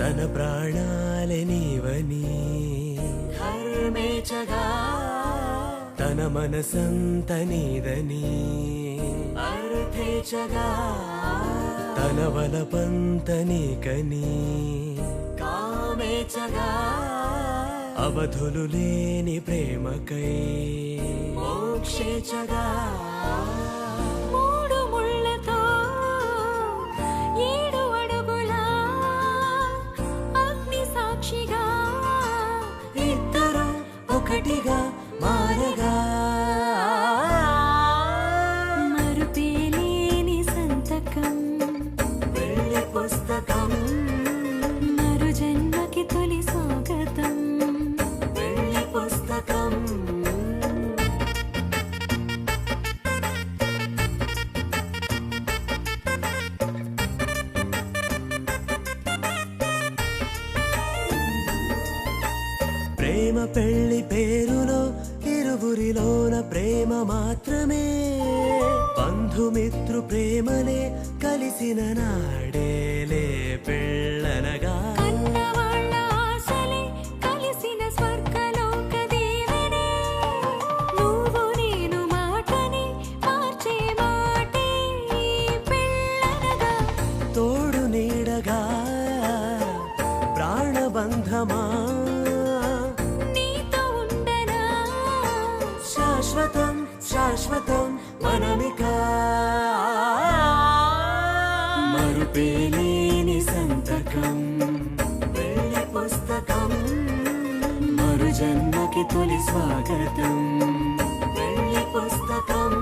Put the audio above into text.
తన ప్రాణాలే నీవని ధర్మేచగా తన మనసంత నీదని అర్థేచగా తన వలపంత నీకని కామేచగా అవధులు లేని ప్రేమకై మోక్షేచగా మూడు ముళ్ళతో 7 అడుగుల అగ్ని సాక్షిగా ఇద్దరు ఒకటిగా మారగా మరుపేలేని సంతకం వెళ్ళి పుస్తకం మరు జన్మకి తొలి స్వాగతం వెళ్ళి పుస్తకం ప్రేమ పెళ్లి పేరులో ఇరువురిలోన ప్రేమ మాత్రమే బంధుమిత్రు ప్రేమలే కలిసిన నాడేలే పెళ్ళనగా కన్నవాళ్ళ ఆశలే కలిసిన స్వర్గలోక దీవెనే నువ్వు నేను మాటని మార్చే మాటే పెళ్ళనగా తోడు నీడగా ప్రాణబంధమా నీతో ఉండనా శాశ్వతం శాశ్వతం మనమిక మరుపేలేని సంతకం వెళ్ళి పుస్తకం మరు జన్మకి తొలి స్వాగతం వెళ్ళి పుస్తకం